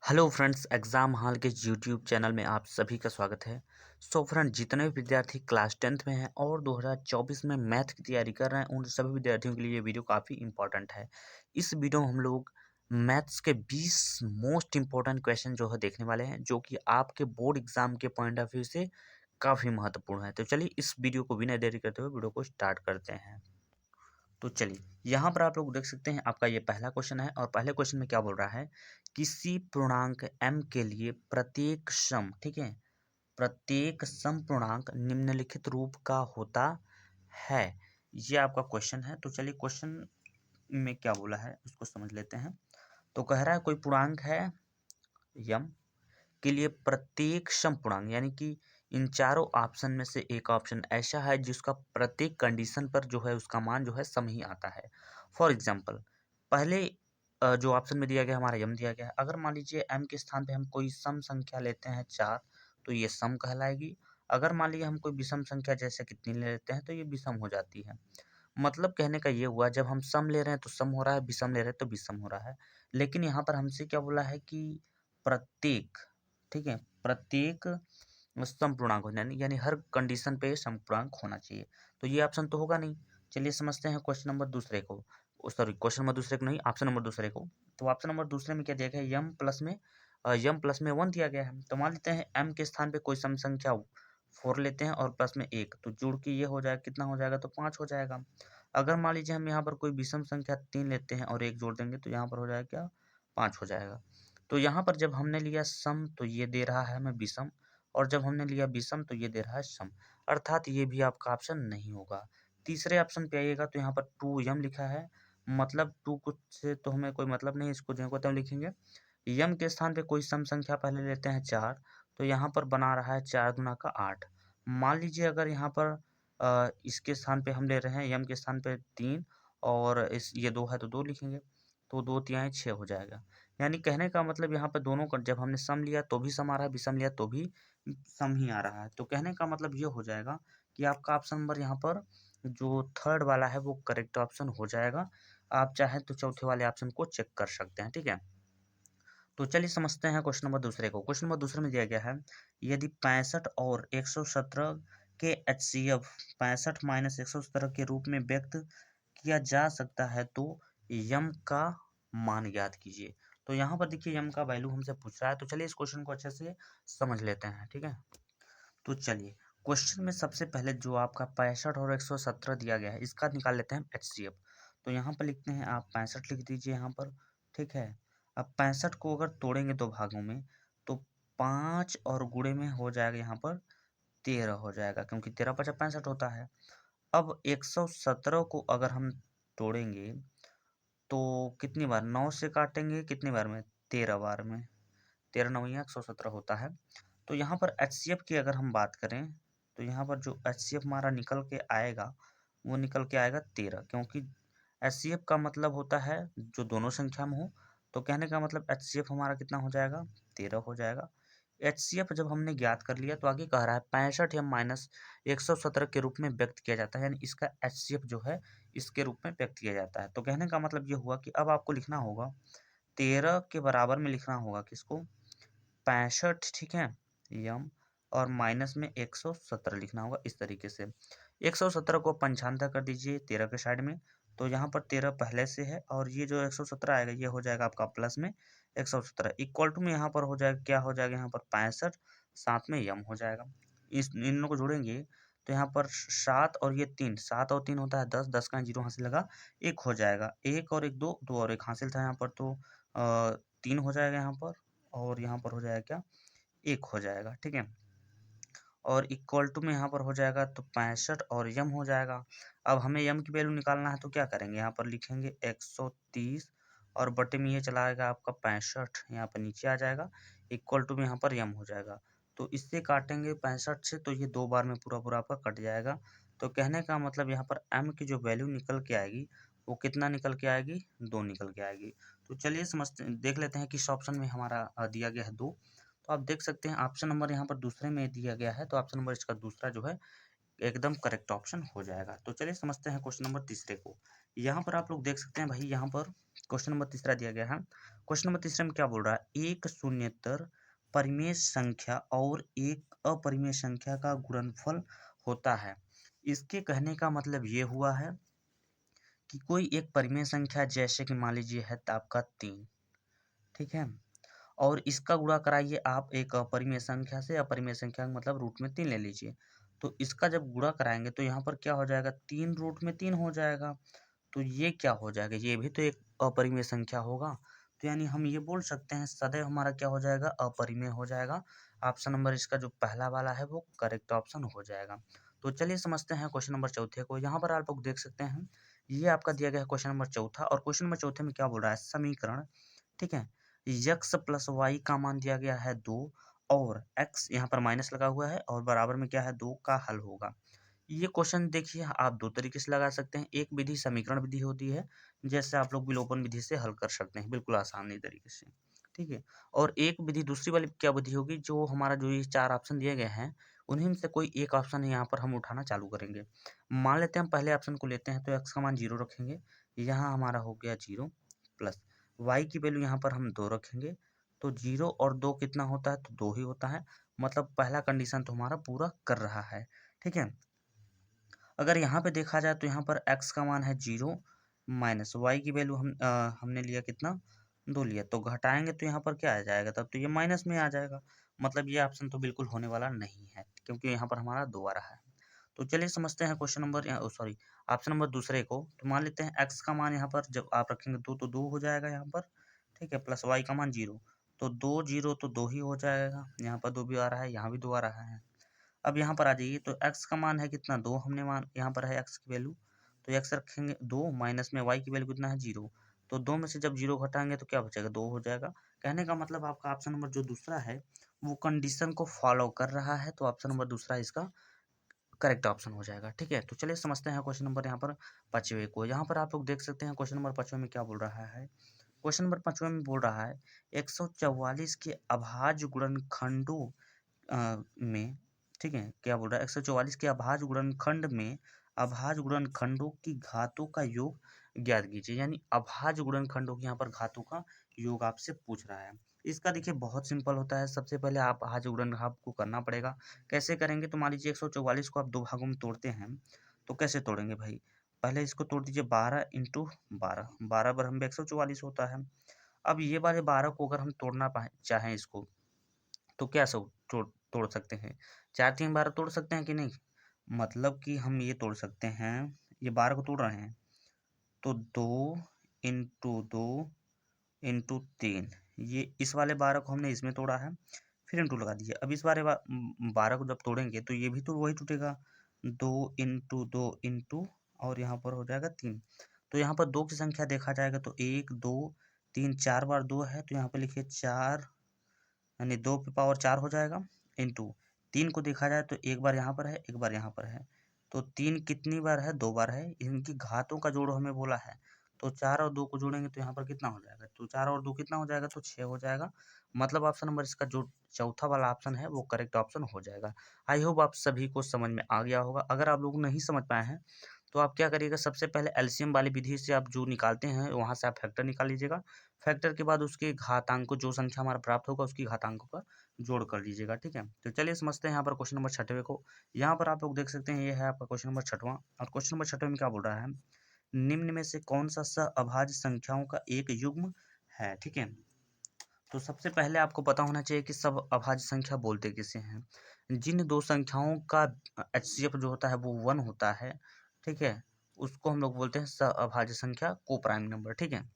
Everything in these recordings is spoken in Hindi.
हेलो फ्रेंड्स, एग्ज़ाम हॉल के यूट्यूब चैनल में आप सभी का स्वागत है। सो फ्रेंड, जितने भी विद्यार्थी क्लास 10th में हैं और 2024 में मैथ की तैयारी कर रहे हैं, उन सभी विद्यार्थियों के लिए ये वीडियो काफ़ी इंपॉर्टेंट है। इस वीडियो में हम लोग मैथ्स के 20 मोस्ट इम्पॉर्टेंट क्वेश्चन जो है देखने वाले हैं, जो कि आपके बोर्ड एग्जाम के पॉइंट ऑफ व्यू से काफ़ी महत्वपूर्ण है। तो चलिए इस वीडियो को बिना देरी करते हुए वीडियो को स्टार्ट करते हैं। तो चलिए यहाँ पर आप लोग देख सकते हैं, आपका ये पहला क्वेश्चन है और पहले क्वेश्चन में क्या बोल रहा है, किसी पूर्णांक m के लिए प्रत्येक सम, ठीक है, प्रत्येक सम पूर्णांक निम्नलिखित रूप का होता है। ये आपका क्वेश्चन है। तो चलिए क्वेश्चन में क्या बोला है उसको समझ लेते हैं। तो कह रहा है कोई पूर्णांक है m के लिए प्रत्येक सम पूर्णांक, यानी कि इन चारों ऑप्शन में से एक ऑप्शन ऐसा है जिसका प्रत्येक कंडीशन पर जो है उसका मान जो है सम ही आता है। फॉर एग्जांपल, पहले जो ऑप्शन में दिया गया हमारा यम दिया गया है, अगर मान लीजिए एम के स्थान पे हम कोई सम संख्या लेते हैं 4, तो ये सम कहलाएगी। अगर मान लीजिए हम कोई विषम संख्या जैसे कितनी ले लेते हैं तो ये विषम हो जाती है। मतलब कहने का ये हुआ, जब हम सम ले रहे हैं तो सम हो रहा है, विषम ले रहे हैं तो विषम हो रहा है। लेकिन यहाँ पर हमसे क्या बोला है कि प्रत्येक, ठीक है, प्रत्येक समपूर्णांक होना, यानी हर कंडीशन पे समपूर्णांक होना चाहिए। तो ये ऑप्शन तो होगा नहीं। चलिए समझते हैं क्वेश्चन नंबर दूसरे को। सॉरी, क्वेश्चन नंबर दूसरे को नहीं, ऑप्शन नंबर दूसरे को। तो ऑप्शन नंबर दूसरे में क्या दिया गया है, यम प्लस में 1 दिया गया है। तो मान लेते हैं एम के स्थान पे कोई सम संख्या 4 लेते हैं और प्लस में 1, तो जुड़ के ये हो जाएगा, कितना हो जाएगा, तो 5 हो जाएगा। अगर मान लीजिए हम यहाँ पर कोई विषम संख्या 3 लेते हैं और 1 जोड़ देंगे तो यहाँ पर हो जाएगा क्या, 5 हो जाएगा। तो यहाँ पर जब हमने लिया सम तो ये दे रहा है हमें विषम, और जब हमने लिया विषम तो ये दे रहा है सम, अर्थात ये भी आपका ऑप्शन नहीं होगा। तीसरे ऑप्शन पे आइएगा तो यहाँ पर 2m लिखा है, मतलब 2 कुछ से तो हमें कोई मतलब नहीं, इसको जो है लिखेंगे। यम के स्थान पे कोई सम संख्या पहले लेते हैं 4, तो यहाँ पर बना रहा है 4 दूना का 8। मान लीजिए अगर यहाँ पर इसके स्थान पे हम ले रहे हैं यम के स्थान पे 3, और इस ये 2 है तो 2 लिखेंगे, तो 2 तिहाई 6 हो जाएगा। यानी कहने का मतलब यहाँ पे दोनों का जब हमने सम लिया तो भी सम आ रहा है, विषम लिया तो भी सम ही आ रहा है। तो कहने का मतलब ये हो जाएगा कि आपका ऑप्शन नंबर यहाँ पर जो थर्ड वाला है वो करेक्ट ऑप्शन हो जाएगा। आप चाहें तो चौथे वाले ऑप्शन को चेक कर सकते हैं, ठीक है। तो चलिए समझते हैं क्वेश्चन नंबर दूसरे को। क्वेश्चन नंबर दूसरे में दिया गया है, यदि 65 और 117 के HCF 65 माइनस 117 के रूप में व्यक्त किया जा सकता है तो यम का मान ज्ञात कीजिए। तो यहाँ पर देखिए यम का वैल्यू हमसे पूछ रहा है, तो चलिए इस क्वेश्चन को अच्छे से समझ लेते हैं, ठीक है। तो चलिए क्वेश्चन में सबसे पहले जो आपका 65 और 117 दिया गया है, इसका निकाल लेते हैं HCF। तो यहाँ पर लिखते हैं, आप 65 लिख दीजिए यहाँ पर, ठीक है। अब 65 को अगर तोड़ेंगे दो भागों में तो 5 और गुणे में हो जाएगा यहाँ पर 13 हो जाएगा, क्योंकि 13 पचा 65 होता है। अब 117 को अगर हम तोड़ेंगे तो कितनी बार, 9 से काटेंगे कितनी बार में, 13 बार में, 13 नवैया 117 होता है। तो यहाँ पर HCF की अगर हम बात करें तो यहाँ पर जो HCF हमारा निकल के आएगा वो निकल के आएगा 13, क्योंकि HCF का मतलब होता है जो दोनों संख्या में हो। तो कहने का मतलब HCF हमारा कितना हो जाएगा, 13 हो जाएगा। HCF जब हमने ज्ञात कर लिया तो आगे कह रहा है 65 या माइनस 117 के रूप में व्यक्त किया जाता है, यानी इसका HCF जो है इसके रूप में व्यक्त किया जाता है। तो कहने का मतलब ये हुआ कि अब आपको लिखना होगा 13 के बराबर में लिखना होगा किसको, 65, ठीक है, यम, और माइनस में 117 लिखना होगा इस तरीके से। 117 को पंचांतर कर दीजिए 13 के साइड में, तो यहाँ पर 13 पहले से है और ये जो 117 आएगा ये हो जाएगा आपका प्लस में 117, इक्वल टू में यहाँ पर हो जाएगा, क्या हो जाएगा यहाँ पर 65, साथ में यम हो जाएगा। इस इन लोगों को जोड़ेंगे तो यहाँ पर 7 और ये 3, 7 और 3 होता है 10, 10 का जीरो हासिल लगा, 1 हो जाएगा, 1 और 1 2, 2 और 1 हासिल था यहाँ पर, तो 3 हो जाएगा यहाँ पर, और यहाँ पर हो जाएगा क्या, 1 हो जाएगा, ठीक है। और इक्वल टू में यहाँ पर हो जाएगा तो 65 और यम हो जाएगा। अब हमें यम की वैल्यू निकालना है तो क्या करेंगे, यहाँ पर लिखेंगे 130 और बटे में ये चला आएगा आपका 65, यहाँ पर नीचे आ जाएगा, इक्वल टू में यहाँ पर यम हो जाएगा। तो इससे काटेंगे 65 से तो ये 2 बार में पूरा पूरा आपका कट जाएगा। तो कहने का मतलब यहाँ पर एम की जो वैल्यू निकल के आएगी वो कितना निकल के आएगी, 2 निकल के आएगी। तो चलिए समझते देख लेते हैं किस ऑप्शन में हमारा दिया गया है 2। तो आप देख सकते हैं ऑप्शन नंबर यहाँ पर दूसरे में दिया गया है, तो ऑप्शन नंबर इसका दूसरा जो है एकदम करेक्ट ऑप्शन हो जाएगा। तो चलिए समझते हैं क्वेश्चन नंबर तीसरे को। यहाँ पर आप लोग देख सकते हैं भाई, यहाँ पर क्वेश्चन नंबर तीसरा दिया गया है। क्वेश्चन नंबर तीसरे में क्या बोल रहा है, एक शून्येतर परिमेय संख्या और एक अपरिमेय संख्या का गुणनफल होता है। इसके कहने का मतलब ये हुआ है कि कोई एक परिमेय संख्या जैसे कि मान लीजिए है आपका 3, ठीक है, और इसका गुणा कराइए आप एक अपरिमेय संख्या से। अपरिमेय संख्या का मतलब रूट में 3 ले लीजिए। तो इसका जब गुणा कराएंगे तो यहाँ पर क्या हो जाएगा, 3 रूट में 3 हो जाएगा। तो ये क्या हो जाएगा, ये भी तो एक अपरिमेय संख्या होगा। तो यानी हम ये बोल सकते हैं सदैव हमारा क्या हो जाएगा, अपरिमेय हो जाएगा। ऑप्शन नंबर इसका जो पहला वाला है वो करेक्ट ऑप्शन हो जाएगा। तो चलिए समझते हैं क्वेश्चन नंबर चौथे को। यहाँ पर आप लोग देख सकते हैं ये आपका दिया गया है क्वेश्चन नंबर चौथा, और क्वेश्चन नंबर चौथे में क्या बोल रहा है, समीकरण, ठीक है, यक्स प्लस वाई का मान दिया गया है 2 और एक्स यहाँ पर माइनस लगा हुआ है और बराबर में क्या है 2 का हल होगा। ये क्वेश्चन देखिए आप दो तरीके से लगा सकते हैं। एक विधि समीकरण विधि होती है, जैसे आप लोग विलोपन विधि से हल कर सकते हैं बिल्कुल आसानी तरीके से, ठीक है। और एक विधि दूसरी वाली क्या विधि होगी, जो हमारा जो ये 4 ऑप्शन दिए गए हैं उन्हीं में से कोई एक ऑप्शन यहाँ पर हम उठाना चालू करेंगे। मान लेते हैं हम पहले ऑप्शन को लेते हैं, तो एक्स का मान 0 रखेंगे, यहाँ हमारा हो गया 0 प्लस वाई की वैल्यू यहाँ पर हम 2 रखेंगे। तो 0 और 2 कितना होता है, तो 2 ही होता है। मतलब पहला कंडीशन तो हमारा पूरा कर रहा है, ठीक है। अगर यहाँ पे देखा जाए तो यहाँ पर x का मान है 0 माइनस वाई की वैल्यू हमने लिया कितना, 2 लिया, तो घटाएंगे तो यहाँ पर क्या आ जाएगा, तब तो ये माइनस में आ जाएगा। मतलब ये ऑप्शन तो बिल्कुल होने वाला नहीं है, क्योंकि यहाँ पर हमारा 2 आ रहा है। तो चलिए समझते हैं question number sorry option number दूसरे को। तो मान लेते हैं x का मान यहाँ पर जब आप रखेंगे 2 तो 2 हो जाएगा यहाँ पर, ठीक है, प्लस y का मान 0, तो 2 0 तो 2 ही हो जाएगा। यहाँ पर 2 भी आ रहा है, यहाँ भी 2 आ रहा है। अब यहाँ पर आ जाइए, तो x का मान है कितना, 2 हमने मान यहाँ पर है x की वैल्यू, तो x रखेंगे 2 माइनस में y की वैल्यू कितना है 0, तो 2 में से जब 0 घटाएंगे तो क्या बचेगा, 2 हो जाएगा। कहने का मतलब आपका ऑप्शन नंबर जो दूसरा है वो कंडीशन को फॉलो कर रहा है, तो ऑप्शन नंबर दूसरा इसका करेक्ट ऑप्शन हो जाएगा, ठीक है। तो चलिए समझते हैं क्वेश्चन नंबर यहाँ पर पाँचवें को। यहाँ पर आप लोग देख सकते हैं क्वेश्चन नंबर पाँचवें में क्या बोल रहा है। क्वेश्चन नंबर पाँचवें में बोल रहा है 144 के अभाज्य गुणनखंडों में, ठीक है, क्या बोल रहा है, 144 के अभाज्य गुणनखंड में अभाज्य गुणनखंडों की घातों का योग ज्ञात कीजिए। यानी अभाज्य गुणनखंडों की यहाँ पर घातों का योग आपसे पूछ रहा है। इसका देखिए बहुत सिंपल होता है। सबसे पहले आप अभाज्य गुणन आपको करना पड़ेगा। कैसे करेंगे, तो मान लीजिए 144 को आप दो भागों में तोड़ते हैं, तो कैसे तोड़ेंगे भाई, पहले इसको तोड़ दीजिए 12 इंटू 12, 12 बार हम 144 होता है। अब ये वाले 12 को अगर हम तोड़ना चाहें इसको, तो क्या सब तोड़ तोड़ सकते हैं, 4 3 12 तोड़ सकते हैं कि नहीं। मतलब कि हम ये तोड़ सकते हैं, ये 12 को तोड़ रहे हैं, तो 2 इंटू 2 इंटू 3, ये इस वाले 12 को हमने इसमें तोड़ा है, फिर इंटू लगा दीजिए। अब इस वाले 12 को जब तोड़ेंगे तो ये भी तो वही टूटेगा, 2 इंटू 2 इंटू, और यहाँ पर हो जाएगा 3। तो यहाँ पर 2 की संख्या देखा जाएगा तो 1 2 3 4 बार 2 है, तो यहाँ पर लिखिए 4, यानी 2 पे पावर 4 हो जाएगा, इंटू 3 को देखा जाए तो एक बार यहाँ पर है, एक बार यहाँ पर है, तो 3 कितनी बार है, 2 बार है। इनकी घातों का जोड़ हमें बोला है, तो 4 और 2 को जोड़ेंगे तो यहाँ पर कितना हो जाएगा, तो 4 और 2 कितना हो जाएगा, तो 6 हो जाएगा। मतलब ऑप्शन नंबर इसका जो चौथा वाला ऑप्शन है वो करेक्ट ऑप्शन हो जाएगा। आई होप आप सभी को समझ में आ गया होगा। अगर आप लोग नहीं समझ पाए हैं तो आप क्या करिएगा, सबसे पहले एलसीएम वाली विधि से आप जो निकालते हैं वहाँ से आप फैक्टर निकाल लीजिएगा। फैक्टर के बाद उसके घातांक को, जो संख्या हमारा प्राप्त होगा उसकी घातांकों का जोड़ कर लीजिएगा, ठीक है। तो चलिए समझते हैं यहाँ पर क्वेश्चन नंबर छठवें को। यहाँ पर आप लोग देख सकते हैं ये है आपका क्वेश्चन नंबर छठवां, और क्वेश्चन नंबर छठवें में क्या बोल रहा है, निम्न में से कौन सा अभाज्य संख्याओं का एक युग्म है, ठीक है। तो सबसे पहले आपको पता होना चाहिए कि सब अभाज्य संख्या बोलते किसे हैं। जिन दो संख्याओं का एचसीएफ जो होता है वो 1 होता है, ठीक है, उसको हम लोग बोलते हैं अभाज्य संख्या को प्राइम नंबर, ठीक है।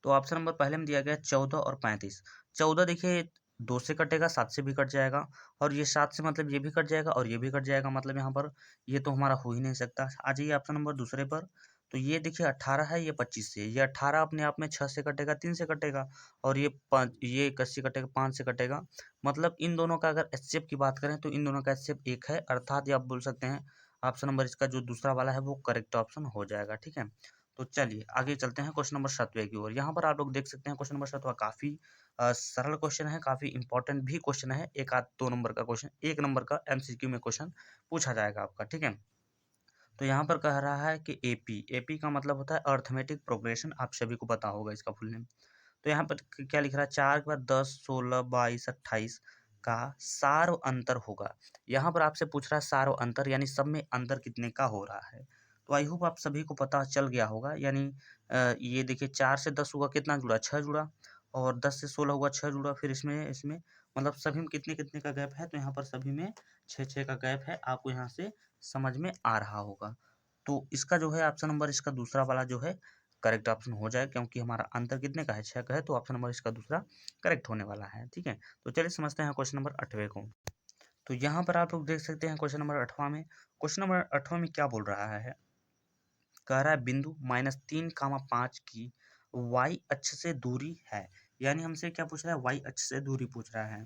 तो ऑप्शन नंबर पहले में दिया गया 14 और 35। 14 देखिए 2 से कटेगा, 7 से भी कट जाएगा, और ये 7 से मतलब ये भी कट जाएगा और ये भी कट जाएगा, मतलब यहाँ पर ये तो हमारा हो ही नहीं सकता। आ जाइए ऑप्शन नंबर दूसरे पर। तो ये देखिए 18 है, ये 25 से, ये 18 अपने आप में 6 से कटेगा, 3 से कटेगा, और ये 5, ये 21 से कटेगा, 5 से कटेगा। मतलब इन दोनों का अगर एचसीएफ की बात करें तो इन दोनों का एचसीएफ 1 है, अर्थात ये आप बोल सकते हैं ऑप्शन नंबर इसका जो दूसरा वाला है वो करेक्ट ऑप्शन हो जाएगा, ठीक है। तो चलिए आगे चलते हैं क्वेश्चन नंबर 7वें की ओर। यहाँ पर आप लोग देख सकते हैं क्वेश्चन नंबर 7वां काफी सरल क्वेश्चन है, काफी इंपॉर्टेंट भी क्वेश्चन है। एक आध 2 नंबर का क्वेश्चन, 1 नंबर का एमसीक्यू में क्वेश्चन पूछा जाएगा आपका, ठीक है। तो यहाँ पर कह रहा है कि एपी, एपी का मतलब होता है अर्थमेटिक प्रोग्रेशन, आप सभी को पता होगा इसका फुल नेम। तो यहाँ पर क्या लिख रहा है, 4 के बाद 10, 16, 22, 28 का सार्व अंतर होगा। यहाँ पर आपसे पूछ रहा है सार्व अंतर, यानी सब में अंतर कितने का हो रहा है। तो आई होप आप सभी को पता चल गया होगा। यानी ये देखिए 4 से 10 हुआ, कितना जुड़ा, 6 जुड़ा, और 10 से 16 हुआ, 6 जुड़ा, फिर इसमें इसमें मतलब सभी में कितने कितने का गैप है, तो यहाँ पर सभी में 6-6 का गैप है। आपको यहाँ से समझ में आ रहा होगा। तो इसका जो है ऑप्शन नंबर इसका दूसरा वाला जो है करेक्ट ऑप्शन हो जाए, क्योंकि हमारा अंतर कितने का है, 6 का है, तो ऑप्शन नंबर इसका दूसरा करेक्ट होने वाला है। ठीक है, तो चलिए समझते हैं क्वेश्चन नंबर 8वें को। तो यहाँ पर आप लोग देख सकते हैं क्वेश्चन नंबर 8वां में, क्वेश्चन नंबर 8वां में क्या बोल रहा है, कह रहा है बिंदु -3, 5 की वाई अक्ष से दूरी है। यानी हमसे क्या पूछ रहा है, वाई अक्ष से दूरी पूछ रहा है।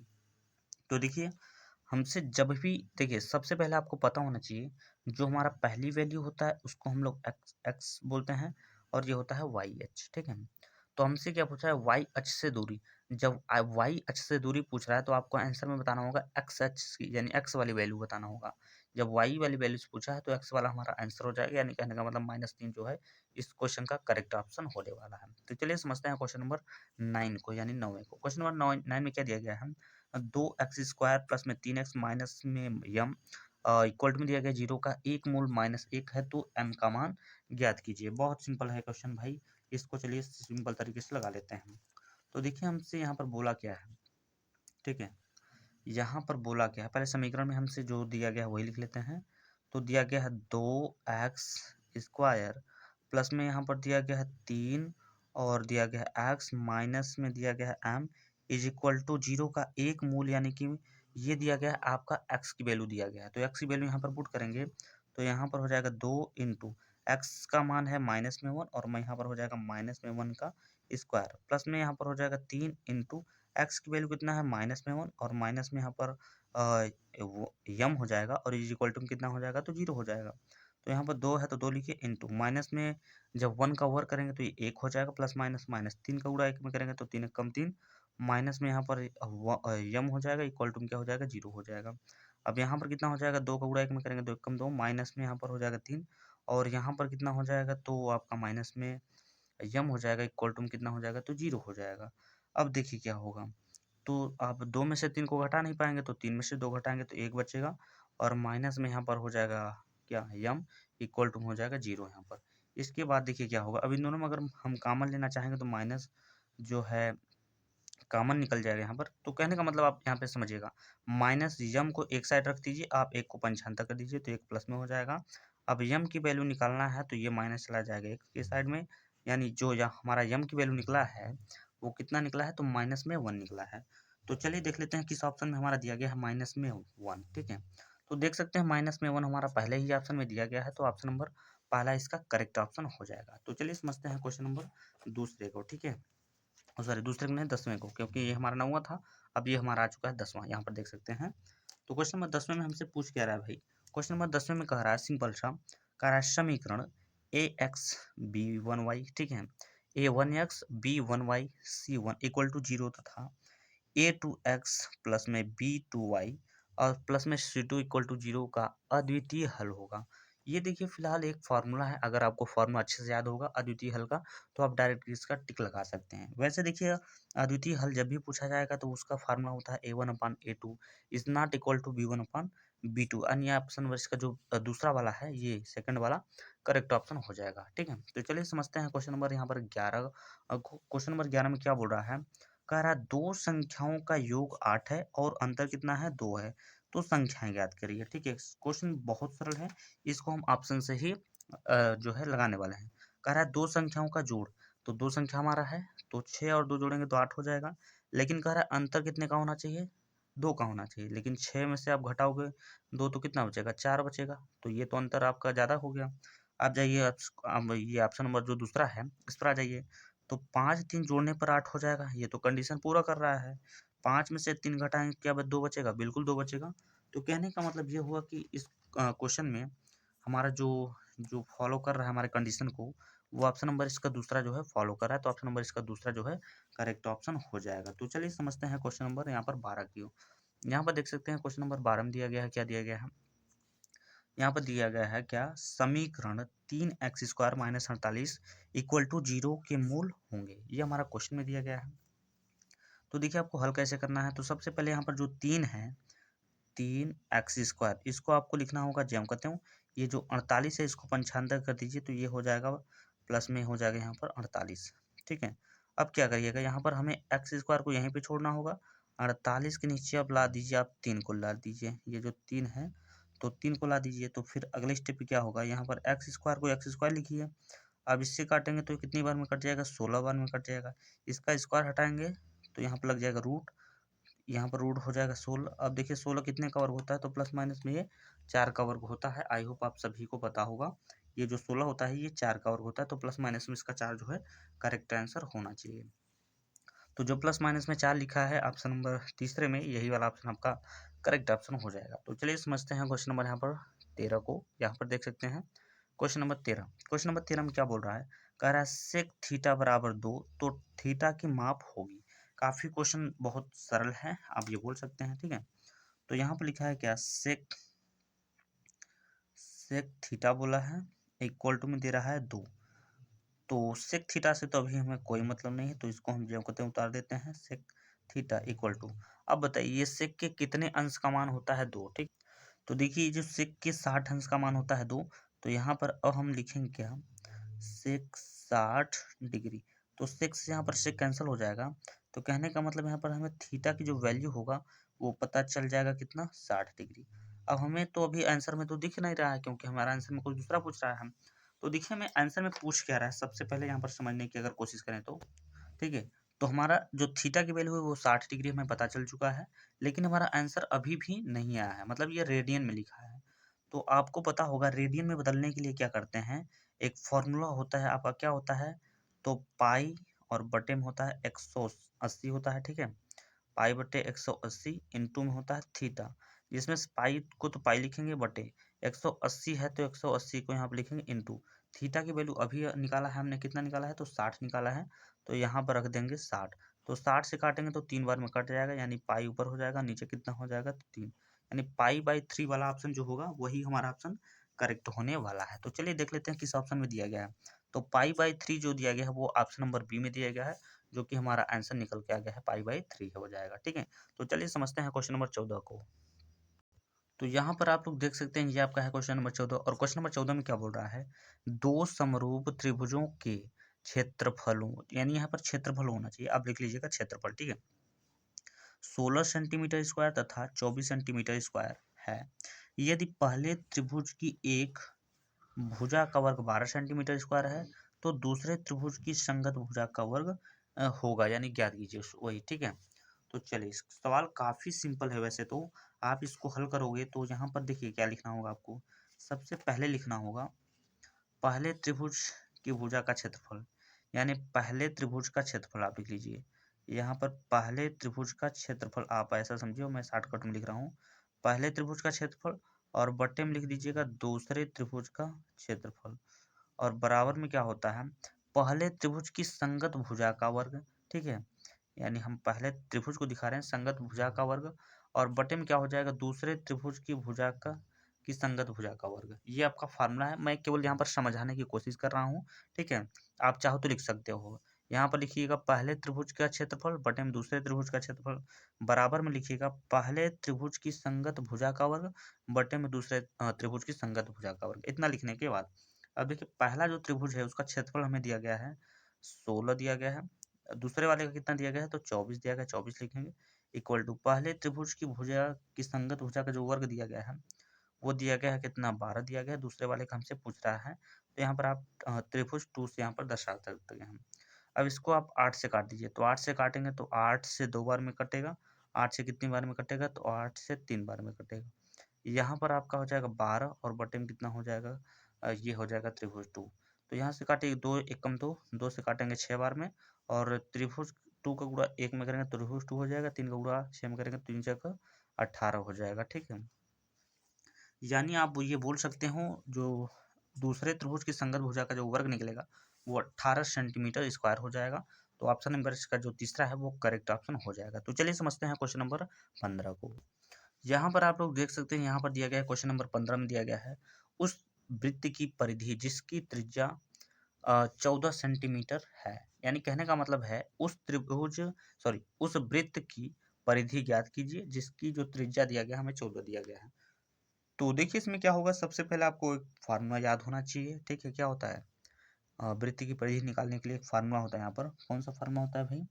तो देखिए हमसे जब भी, देखिए सबसे पहले आपको पता होना चाहिए, जो हमारा पहली वैल्यू होता है उसको हम लोग एक्स एक्स बोलते हैं, और ये होता है वाई एच। ठीक है, तो हमसे क्या पूछा है, वाई अक्ष से दूरी। जब वाई अक्ष से दूरी पूछ रहा है तो आपको आंसर में बताना होगा एक्स अक्ष की, यानी एक्स वाली वैल्यू बताना होगा। जब वाई वाली वैल्यू से पूछा है तो एक्स वाला हमारा आंसर हो जाएगा, यानी कहने का मतलब -3 जो है इस क्वेश्चन का करेक्ट ऑप्शन होने वाला है। तो चलिए समझते हैं क्वेश्चन नंबर 9 को, यानी 9वें को। क्वेश्चन नंबर 9 में क्या दिया गया है, 2x² प्लस में 3x माइनस में यम इक्वल टू में दिया गया 0 का एक मूल -1 है, तो m का मान ज्ञात कीजिए। बहुत सिंपल है क्वेश्चन भाई, इसको चलिए सिंपल तरीके से लगा लेते हैं। तो देखिए हमसे यहाँ पर बोला क्या है, ठीक है, यहाँ पर बोला क्या है, पहले समीकरण में हमसे जो दिया गया है वही लिख लेते हैं। तो दिया गया है 2x² प्लस में यहाँ पर दिया गया है 3, और दिया गया है x माइनस में दिया गया है m इज इक्वल टू 0 का एक मूल, यानी कि ये दिया गया है आपका x की वैल्यू दिया गया है। तो x की वैल्यू यहाँ पर पुट करेंगे तो यहाँ पर हो जाएगा 2 इंटू एक्स का मान है -1, और मैं यहाँ पर हो जाएगा -1 का स्क्वायर, प्लस में यहाँ पर हो जाएगा 3 इंटू एक्स की वैल्यू कितना है -1, और माइनस में यहाँ पर वो यम हो जाएगा, और इज इक्वल टू कितना हो जाएगा, तो 0 हो जाएगा। तो यहाँ पर 2 है तो 2 लिखिए, इंटू माइनस में जब 1 का ओवर करेंगे तो ये 1 हो जाएगा, प्लस माइनस माइनस 3 का गुणा 1 में करेंगे तो 3 एक कम 3, माइनस में यहाँ पर यम हो जाएगा, इक्वल टू क्या हो जाएगा, 0 हो जाएगा। अब यहाँ पर कितना हो जाएगा, 2 का गुणा 1 में करेंगे 2 एक कम 2, माइनस में यहाँ पर हो जाएगा 3, और यहाँ पर कितना हो जाएगा, तो आपका माइनस में यम हो जाएगा, इक्वल टू कितना हो जाएगा, तो 0 हो जाएगा। अब देखिए क्या होगा, तो आप 2 में से 3 को घटा नहीं पाएंगे, तो 3 में से 2 घटाएंगे तो 1 बचेगा, और माइनस में यहाँ पर हो जाएगा क्या, यम इक्वल टू हो जाएगा 0 यहाँ पर। इसके बाद देखिए क्या होगा, अब इन दोनों में अगर हम कॉमन लेना चाहेंगे तो माइनस जो है कॉमन निकल जाएगा यहाँ पर। तो कहने का मतलब आप यहाँ पे समझिएगा, माइनस यम को एक साइड रख दीजिए, आप एक को पंचांतर कर दीजिए तो एक प्लस में हो जाएगा। अब यम की वैल्यू निकालना है तो ये माइनस चला जाएगा एक के साइड में, यानी जो हमारा यम की वैल्यू निकला है वो कितना निकला है, तो -1 निकला है। तो चलिए देख लेते हैं किस ऑप्शन में हमारा दिया गया है -1। ठीक है, तो देख सकते हैं -1 हमारा पहले ही ऑप्शन में दिया गया है, तो ऑप्शन नंबर पहला इसका करेक्ट ऑप्शन हो जाएगा। तो चलिए समझते हैं क्वेश्चन नंबर दूसरे को। ठीक है, सॉरी दूसरे को नहीं, 10वें को, क्योंकि ये हमारा 9वां था, अब ये हमारा आ चुका है 10वां, यहाँ पर देख सकते हैं। तो क्वेश्चन नंबर 10वें में हमसे पूछ क्या रहा है भाई, क्वेश्चन नंबर 10वें में कह रहा है सिंपल सा, कह रहा है समीकरण ax b1y, ठीक है, a1x b1y c1 equal to 0 तथा a2x प्लस में b2y और प्लस में c2 इक्वल टू 0 का अद्वितीय हल होगा। ये देखिए फिलहाल एक फार्मूला है, अगर आपको फार्मूला अच्छे से याद होगा अद्वितीय हल का तो आप डायरेक्ट इसका टिक लगा सकते हैं। वैसे देखिए अद्वितीय हल जब भी पूछा जाएगा तो उसका फार्मूला होता है a1/a2 is not equal to b1/b2, अन्य ऑप्शन वर्ष का जो दूसरा वाला है ये सेकंड वाला करेक्ट ऑप्शन हो जाएगा। ठीक है, तो चलिए समझते हैं क्वेश्चन नंबर यहाँ पर 11। क्वेश्चन नंबर 11 में क्या बोल रहा है, कह रहा है दो संख्याओं का योग 8 है और अंतर कितना है, 2 है, तो संख्याएं ज्ञात करिए। ठीक है, क्वेश्चन बहुत सरल है, इसको हम ऑप्शन से ही जो है लगाने वाले हैं। कह रहा है दो संख्याओं का जोड़, तो दो संख्या हमारा है तो 6 और 2 जोड़ेंगे तो 8 हो जाएगा, लेकिन कह रहा है अंतर कितने का होना चाहिए, 2 का होना चाहिए, लेकिन 6 में से आप घटाओगे 2 तो कितना बचेगा, 4 बचेगा, तो ये तो अंतर आपका ज़्यादा हो गया। आप जाइए अब ये ऑप्शन नंबर जो दूसरा है इस पर आ जाइए, तो 5 3 जोड़ने पर 8 हो जाएगा, ये तो कंडीशन पूरा कर रहा है। 5 में से 3 घटाएंगे क्या 2 बचेगा, बिल्कुल 2 बचेगा। तो कहने का मतलब ये हुआ कि इस क्वेश्चन में हमारा जो जो फॉलो कर रहा है हमारे कंडीशन को, वो ऑप्शन नंबर इसका दूसरा जो है फॉलो कर रहा है, तो ऑप्शन नंबर इसका दूसरा जो है करेक्ट ऑप्शन हो जाएगा। तो चलिए समझते हैं क्वेश्चन नंबर यहाँ पर 12 की ओर। यहाँ पर देख सकते हैं क्वेश्चन नंबर 12 में दिया गया है, क्या दिया गया है, यहाँ पर दिया गया है क्या, समीकरण 3x² - 48 = 0 के मूल होंगे। ये हमारा क्वेश्चन में दिया गया है। तो देखिए आपको हल कैसे करना है। तो सबसे पहले यहाँ पर जो 3 है, 3x², इसको आपको लिखना होगा जम करते हो, ये जो 48 है इसको 95 कर दीजिए तो ये हो जाएगा प्लस में हो जाएगा यहाँ पर 48। ठीक है, अब क्या करिएगा, यहाँ पर हमें x² को यहीं पे छोड़ना होगा। 48 के नीचे अब ला दीजिए, आप 3 को ला दीजिए, ये जो 3 है तो 3 को ला दीजिए। तो फिर अगले स्टेप पे क्या होगा, यहाँ पर x² को x² लिखिए। अब इससे काटेंगे तो कितनी बार में कट जाएगा, 16 बार में कट जाएगा। इसका स्क्वायर हटाएंगे तो यहाँ पर लग जाएगा रूट, यहाँ पर रूट हो जाएगा 16। अब देखिए 16 कितने का वर्ग होता है, तो प्लस माइनस में ये 4 का वर्ग होता है। आई होप आप सभी को पता होगा, ये जो 16 होता है ये 4 का वर्ग होता है, तो प्लस माइनस में इसका 4 जो है करेक्ट आंसर होना चाहिए। तो जो प्लस माइनस में 4 लिखा है ऑप्शन नंबर तीसरे में, यही वाला ऑप्शन आपका करेक्ट ऑप्शन हो जाएगा। तो चलिए समझते हैं क्वेश्चन नंबर यहाँ पर 13 को। यहाँ पर देख सकते हैं क्वेश्चन नंबर 13। क्वेश्चन नंबर 13 में क्या बोल रहा है, कह रहा है सेक थीटा बराबर 2 तो थीटा की माप होगी। काफी क्वेश्चन बहुत सरल है, आप ये बोल सकते हैं। ठीक है, तो यहाँ पर लिखा है क्या, सेक सेक थीटा बोला है, इक्वल टू में दे रहा है 2। तो सेक थीटा से तो अभी हमें कोई मतलब नहीं है, तो इसको हम जो कहते हैं उतार देते हैं। सेक थीटा इक्वल टू, अब बताइए ये सेक के कितने अंश का मान होता है, 2। ठीक, तो देखिए जो सेक के 60 अंश का मान होता है 2, तो यहाँ पर अब हम लिखेंगे क्या, सेक 60 डिग्री। तो सेक से यहाँ पर सेक कैंसिल हो जाएगा। तो कहने का मतलब यहाँ पर हमें थीटा की जो वैल्यू होगा वो पता चल जाएगा कितना, 60 डिग्री। अब हमें तो अभी आंसर में तो दिख नहीं रहा है, क्योंकि हमारा आंसर में कुछ दूसरा पूछ रहा है। हम तो देखिए हमें आंसर में पूछ क्या रहा है, सबसे पहले यहाँ पर समझने की अगर कोशिश करें तो, ठीक है, तो हमारा जो थीटा की वैल्यू है वो 60 डिग्री हमें पता चल चुका है, लेकिन हमारा आंसर अभी भी नहीं आया है, मतलब ये रेडियन में लिखा है। तो आपको पता होगा रेडियन में बदलने के लिए क्या करते हैं, एक फॉर्मूला होता है आपका, क्या होता है, तो पाई और बटे में होता है 180 होता है। ठीक है, पाई बटे 180 इंटू में होता है थीटा, जिसमें से पाई को तो पाई लिखेंगे, बटे 180 है तो 180 को यहाँ पर लिखेंगे इंटू। थीटा की वैल्यू अभी निकाला है हमने, कितना निकाला है, तो 60 निकाला है, तो यहाँ पर रख देंगे 60। तो 60 से काटेंगे तो 3 बार में कट जाएगा, यानी पाई ऊपर हो जाएगा, नीचे कितना हो जाएगा, तो 3, यानी पाई/3 वाला ऑप्शन जो होगा वही हमारा ऑप्शन करेक्ट होने वाला है। तो चलिए देख लेते हैं किस ऑप्शन में दिया गया है। तो पाई/3 जो दिया गया है वो ऑप्शन नंबर बी में दिया गया है, जो कि हमारा आंसर निकल के आ गया है पाई/3 हो जाएगा। ठीक है, तो चलिए समझते हैं क्वेश्चन नंबर 14 को। तो यहाँ पर आप लोग देख सकते हैं ये आपका है क्वेश्चन नंबर 14, और क्वेश्चन नंबर 14 में क्या बोल रहा है, दो समरूप त्रिभुजों के क्षेत्रफलों, यानी यहाँ पर क्षेत्रफल होना चाहिए, आप लिख लीजिएगा क्षेत्रफल। ठीक है, 16 सेंटीमीटर स्क्वायर तथा 24 सेंटीमीटर स्क्वायर है। यदि पहले त्रिभुज की एक भुजा का वर्ग 12 सेंटीमीटर स्क्वायर है तो दूसरे त्रिभुज की संगत भुजा का वर्ग होगा, यानी ज्ञात कीजिए वही। ठीक है, तो चलिए सवाल काफी सिंपल है वैसे तो, आप इसको हल करोगे तो यहाँ पर देखिए क्या लिखना होगा आपको। सबसे पहले लिखना होगा पहले त्रिभुज की भुजा का क्षेत्रफल, यानी पहले त्रिभुज का क्षेत्रफल आप लिख लीजिए। यहाँ पर पहले त्रिभुज का क्षेत्रफल आप ऐसा समझिए, मैं शॉर्टकट में लिख रहा हूँ, पहले त्रिभुज का क्षेत्रफल, और बट्टे में लिख दीजिएगा दूसरे त्रिभुज का क्षेत्रफल, और बराबर में क्या होता है, पहले त्रिभुज की संगत भुजा का वर्ग। ठीक है, यानी हम पहले त्रिभुज को दिखा रहे हैं संगत भुजा का वर्ग, और बटे में क्या हो जाएगा, दूसरे त्रिभुज की भुजा का की संगत भुजा का वर्ग। ये आपका फार्मूला है, मैं केवल यहाँ पर समझाने की कोशिश कर रहा हूँ। ठीक है, आप चाहो तो लिख सकते हो, यहाँ पर लिखिएगा पहले त्रिभुज का क्षेत्रफल बटे में दूसरे त्रिभुज का क्षेत्रफल, बराबर में लिखिएगा पहले त्रिभुज की संगत भुजा का वर्ग बटे में दूसरे त्रिभुज की संगत भुजा का वर्ग। इतना लिखने के बाद अब देखिए पहला जो त्रिभुज है उसका क्षेत्रफल हमें दिया गया है 16 दिया गया है, दूसरे वाले का कितना दिया गया है, तो 24 दिया गया है, 24 लिखेंगे, इक्वल टू पहले त्रिभुज की भुजा की संगत भुजा का जो वर्ग दिया गया है वो दिया गया है कितना, 12 दिया गया है, दूसरे वाले का हमसे पूछ रहा है, तो यहाँ पर आप त्रिभुज 2 से यहाँ पर दर्शा सकते हैं हम। अब इसको आप 8 से काट दीजिए, तो 8 से काटेंगे तो 8 से 2 बार में कटेगा, 8 से कितनी बार में कटेगा, तो 8 से 3 बार में कटेगा। यहाँ पर आपका हो जाएगा 12, और बटे में कितना हो जाएगा, ये हो जाएगा त्रिभुज 2। तो यहाँ से काटेंगे 2 एकम 2, 2 से काटेंगे 6 बार में, और त्रिभुज 2 का गुणा 1 में करेंगे तो त्रिभुज 2 हो जाएगा, 3 का गुणा 6 में करेंगे तो 3 6 18 हो जाएगा। ठीक है, यानी आप ये बोल सकते हो जो दूसरे त्रिभुज की संगत भुजा का जो वर्ग निकलेगा वो 18 सेंटीमीटर स्क्वायर हो जाएगा। तो ऑप्शन नंबर इसका जो तीसरा है वो करेक्ट ऑप्शन हो जाएगा। तो चलिए समझते हैं क्वेश्चन नंबर 15 को। यहाँ पर आप लोग देख सकते हैं, यहाँ पर दिया गया है क्वेश्चन नंबर 15 में दिया गया है उस वृत्त की परिधि जिसकी त्रिज्या 14 सेंटीमीटर है। यानी कहने का मतलब है उस वृत्त की परिधि ज्ञात कीजिए जिसकी जो त्रिज्या दिया गया हमें 14 दिया गया है। तो देखिए इसमें क्या होगा, सबसे पहले आपको एक फार्मूला याद होना चाहिए। ठीक है, क्या होता है, वृत्त की परिधि निकालने के लिए एक फार्मूला होता है। यहाँ पर कौन सा फार्मूला होता है भाई,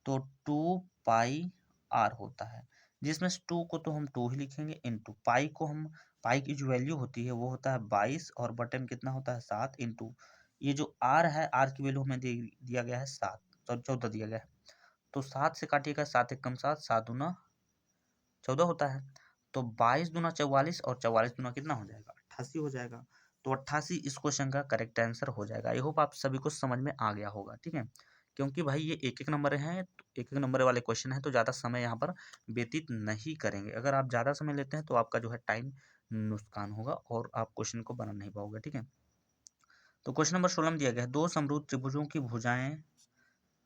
तो 2 पाई आर होता है, जिसमें से 2 को तो हम 2 ही लिखेंगे, इंटू पाई को हम, पाई की जो वैल्यू होती है वो होता है 22 और बटे में कितना होता है 7, इंटू ये जो आर है, आर की वैल्यू हमें दिया गया है 7, तो 14 दिया गया है। तो 7 से काटिएगा, 7 एक कम 7, 7 दूना 14 होता है। तो 22 दूना 44 और 44 दूना कितना हो जाएगा, 88 हो जाएगा। तो 88 इस क्वेश्चन का करेक्ट आंसर हो जाएगा। आई होप आप सभी को समझ में आ गया होगा। ठीक है, क्योंकि भाई ये एक एक नंबर हैं, तो एक एक नंबर वाले क्वेश्चन हैं, तो ज़्यादा समय यहाँ पर व्यतीत नहीं करेंगे। अगर आप ज़्यादा समय लेते हैं तो आपका जो है टाइम नुकसान होगा और आप क्वेश्चन को बना नहीं पाओगे। ठीक है, तो क्वेश्चन नंबर 16 में दिया गया है दो समरूप त्रिभुजों की भुजाएं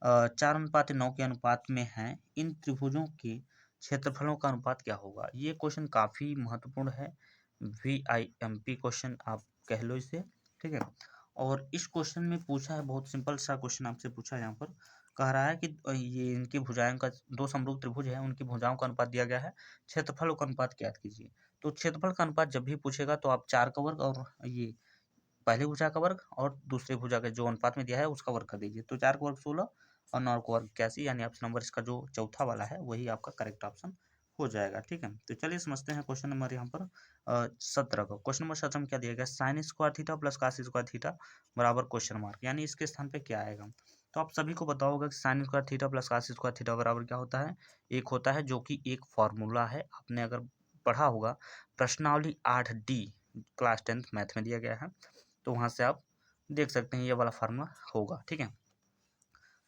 4:9 के अनुपात में हैं, इन त्रिभुजों के क्षेत्रफलों का अनुपात क्या होगा। ये क्वेश्चन काफ़ी महत्वपूर्ण है, VIMP क्वेश्चन आप कह लो इसे। ठीक है, और इस क्वेश्चन में पूछा है, बहुत सिंपल सा क्वेश्चन आपसे पूछा है। यहाँ पर कह रहा है कि ये इनकी भुजाएं का, दो समरूप त्रिभुज है, उनकी भुजाओं का अनुपात दिया गया है, क्षेत्रफलों का अनुपात ज्ञात कीजिए। तो क्षेत्रफल का अनुपात जब भी पूछेगा तो आप 4 का वर्ग और ये पहली भुजा का वर्ग और दूसरी भुजा का जो अनुपात में दिया है उसका वर्ग कर दीजिए। तो 4 का वर्ग 16 और 9 का वर्ग 81, यानी ऑप्शन नंबर इसका जो चौथा वाला है वही आपका करेक्ट ऑप्शन हो जाएगा। ठीक है, तो चलिए समझते हैं क्वेश्चन नंबर यहाँ पर 17 का। क्वेश्चन नंबर 17 में क्या दिया गया, sine square theta plus cos square theta बराबर क्वेश्चन मार्क, यानी इसके स्थान पे क्या आएगा। तो आप सभी को पता होगा कि sine square theta plus cos square theta बराबर क्या होता है, एक होता है जो कि एक फॉर्मूला है, आपने अगर पढ़ा होगा प्रश्नावली 8D क्लास 10th मैथ में दिया गया है, तो वहाँ से आप देख सकते हैं ये वाला फार्मूला होगा। ठीक है,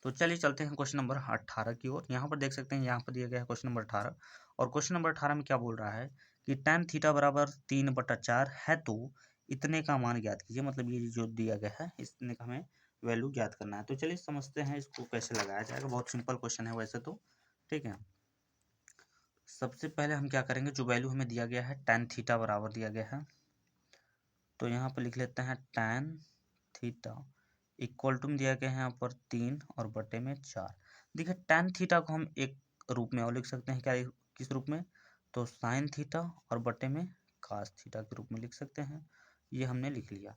तो चलिए चलते हैं क्वेश्चन नंबर 18 की ओर। यहाँ पर देख सकते हैं, यहाँ पर दिया गया है क्वेश्चन नंबर 18, और क्वेश्चन नंबर 18 में क्या बोल रहा है कि tan थीटा बराबर 3/4 है, तो इतने का मान ज्ञात कीजिए। मतलब ये जो दिया गया है इतने का हमें वैल्यू ज्ञात करना है। तो चलिए समझते हैं इसको कैसे लगाया जाएगा। बहुत सिंपल क्वेश्चन है वैसे तो। ठीक है, सबसे पहले हम क्या करेंगे, जो वैल्यू हमें दिया गया है tan थीटा बराबर दिया गया है, तो यहाँ पर लिख लेते हैं tan थीटा इक्वल टू में दिया गया है यहाँ पर 3 और बटे में 4। देखिए tan थीटा को हम एक रूप में और लिख सकते हैं, क्या किस रूप में, तो साइन थीटा और बटे में कास थीटा के रूप में लिख सकते हैं। ये हमने लिख लिया।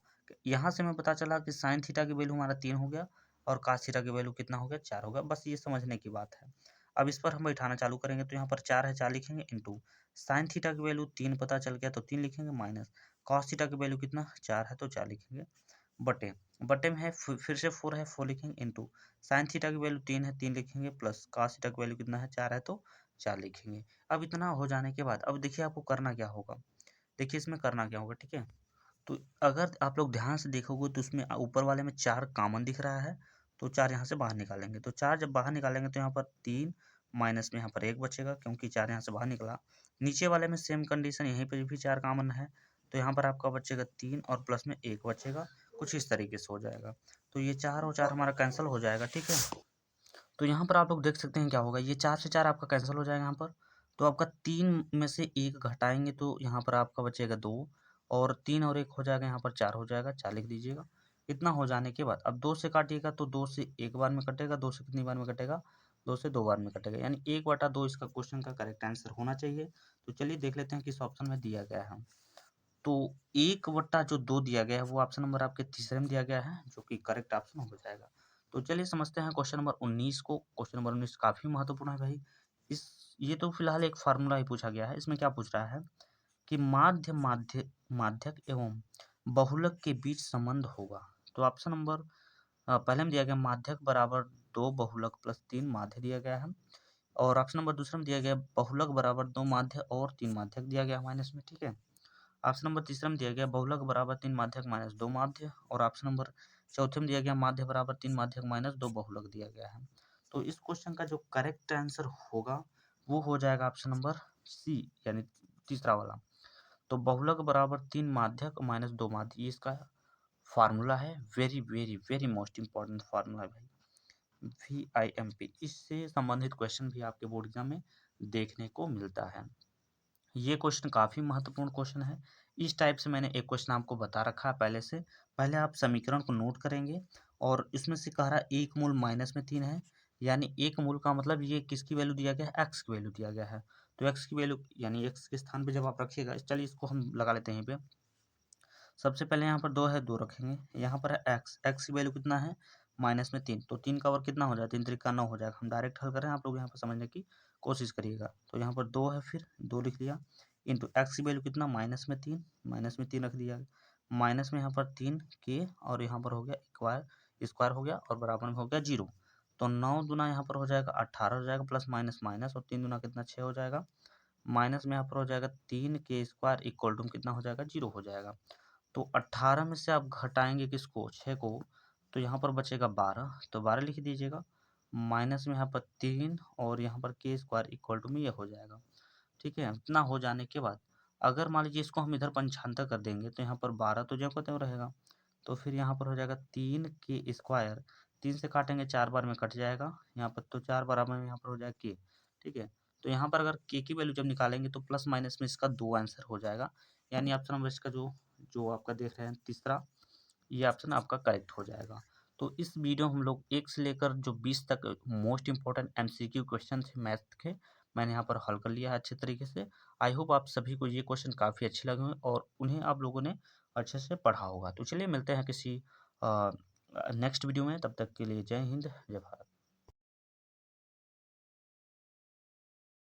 यहाँ से हमें पता चला कि साइन थीटा की वैल्यू हमारा 3 हो गया और कास थीटा की वैल्यू कितना हो गया, 4 हो गया। बस ये समझने की बात है। अब इस पर हम बैठाना चालू करेंगे, तो यहाँ पर 4 है, 4 लिखेंगे, इंटू साइन थीटा की वैल्यू 3 पता चल गया तो 3 लिखेंगे, माइनस कॉस थीटा की वैल्यू कितना 4 है तो 4 लिखेंगे, बटे बटे में है फिर से 4 है 4 लिखेंगे, इंटू साइन थीटा की वैल्यू 3 है 3 लिखेंगे, प्लस कॉस थीटा की वैल्यू कितना है 4 है तो 4 लिखेंगे। अब इतना हो जाने के बाद अब देखिए आपको करना क्या होगा, देखिए इसमें करना क्या होगा। ठीक है, तो अगर आप लोग ध्यान से देखोगे तो उसमें ऊपर वाले में 4 कॉमन दिख रहा है, तो 4 यहाँ से बाहर निकालेंगे। तो 4 जब बाहर निकालेंगे तो यहाँ पर 3 माइनस में यहाँ पर 1 बचेगा, क्योंकि 4 यहाँ से बाहर निकला। नीचे वाले में सेम कंडीशन, यहीं पर भी 4 कॉमन है, तो यहाँ पर आपका बचेगा 3 और प्लस में 1 बचेगा, कुछ इस तरीके से हो जाएगा। तो ये 4 और 4 हमारा कैंसिल हो जाएगा। ठीक है, तो यहाँ पर आप लोग देख सकते हैं क्या होगा, ये 4 से 4 आपका कैंसिल हो जाएगा यहाँ पर। तो आपका 3 में से 1 घटाएंगे तो यहाँ पर आपका बचेगा 2, और 3 और 1 हो जाएगा, यहाँ पर 4 हो जाएगा, 4 लिख दीजिएगा। इतना हो जाने के बाद अब 2 से काटिएगा तो 2 से एक बार में कटेगा, 2 से कितनी बार में कटेगा, 2 से 2 बार में कटेगा, यानी 1/2 इसका क्वेश्चन का करेक्ट आंसर होना चाहिए। तो चलिए देख लेते हैं किस ऑप्शन में दिया गया है। तो 1/2 दिया गया है वो ऑप्शन नंबर आपके तीसरे में दिया गया है, जो कि करेक्ट ऑप्शन हो जाएगा। तो चलिए समझते हैं क्वेश्चन नंबर 19 को। क्वेश्चन नंबर 19 काफ़ी महत्वपूर्ण है भाई। इस ये तो फिलहाल एक फार्मूला ही पूछा गया है। इसमें क्या पूछ रहा है कि माध्यक एवं बहुलक के बीच संबंध होगा। तो ऑप्शन नंबर पहले में दिया गया माध्यक बराबर 2 बहुलक प्लस 3 माध्य दिया गया है, और ऑप्शन नंबर दूसरे में दिया गया बहुलक बराबर 2 माध्य और 3 माध्यक दिया गया माइनस में। ठीक है, ऑप्शन नंबर तीसरे में दिया गया बहुलक बराबर 3 माध्यक माइनस 2 माध्य, और ऑप्शन नंबर चौथे में दिया गया माध्य बराबर 3 माध्यक माइनस 2 बहुलक दिया गया है। तो इस क्वेश्चन का जो करेक्ट आंसर होगा वो हो जाएगा ऑप्शन नंबर सी, यानी तीसरा वाला। तो बहुलक बराबर 3 माध्यक माइनस 2 माध्य, ये इसका फार्मूला है। Very very very most important formula है भाई, VIMP। इससे संबंधित क्वेश्चन भी आपके बोर्ड एग्जाम में देखने को मिलता है। ये क्वेश्चन काफ़ी महत्वपूर्ण क्वेश्चन है। इस टाइप से मैंने एक क्वेश्चन आपको बता रखा है पहले से। पहले आप समीकरण को नोट करेंगे और इसमें से कह रहा है 1 मूल माइनस में 3 है, यानी 1 मूल का मतलब ये किसकी वैल्यू दिया गया है, x की वैल्यू दिया गया है। तो x की वैल्यू यानी x के स्थान पे जब आप रखिएगा, चलिए इसको हम लगा लेते हैं यहीं पे। सबसे पहले यहाँ पर 2 है, 2 रखेंगे। यहाँ पर है x की वैल्यू कितना है, माइनस में 3, तो 3 का वर्ग कितना हो जाएगा, 3 त्रिक का 9 हो जाएगा। हम डायरेक्ट हल कर रहे हैं, आप लोग यहाँ पर समझने की कोशिश करिएगा। तो यहाँ पर 2 है, फिर 2 लिख लिया, इंटू एक्स की वैल्यू कितना, माइनस में 3, माइनस में 3 रख दिया, माइनस में यहाँ पर 3 के और यहाँ पर हो गया स्क्वायर, स्क्वायर हो गया और बराबर में हो गया 0। तो 9 दूना यहाँ पर हो जाएगा 18 हो जाएगा, प्लस माइनस माइनस, और 3 दूना कितना 6 हो जाएगा, माइनस में यहाँ पर हो जाएगा 3 के स्क्वायर इक्वल टू कितना हो जाएगा, 0 हो जाएगा। तो 18 में से आप घटाएंगे किसको, 6 को, तो यहाँ पर बचेगा 12, तो 12 लिख दीजिएगा, माइनस में यहाँ पर 3 और यहाँ पर के स्क्वायर इक्वल टू में ये हो जाएगा। ठीक है, इतना हो जाने के बाद अगर मान लीजिए इसको हम इधर पंचांतर कर देंगे तो यहाँ पर 12 तो ज्यों का त्यों रहेगा। तो फिर यहाँ पर हो जाएगा 3 के स्क्वायर, 3 से काटेंगे 4 बार में कट जाएगा यहाँ पर, तो 4 बराबर में यहाँ पर हो जाएगा के। ठीक है, तो यहाँ पर अगर के की वैल्यू जब निकालेंगे तो प्लस माइनस में इसका 2 आंसर हो जाएगा, यानी ऑप्शन नंबर इसका जो जो आपका देख रहे हैं तीसरा, ये ऑप्शन आपका करेक्ट हो जाएगा। तो इस वीडियो हम लोग 1 से लेकर जो 20 तक मोस्ट इंपॉर्टेंट एमसीक्यू क्वेश्चन थे मैथ के, मैंने यहाँ पर हल कर लिया है अच्छे तरीके से। आई होप आप सभी को ये क्वेश्चन काफ़ी अच्छे लगे होंगे और उन्हें आप लोगों ने अच्छे से पढ़ा होगा। तो चलिए मिलते हैं किसी नेक्स्ट वीडियो में, तब तक के लिए जय हिंद, जय भारत।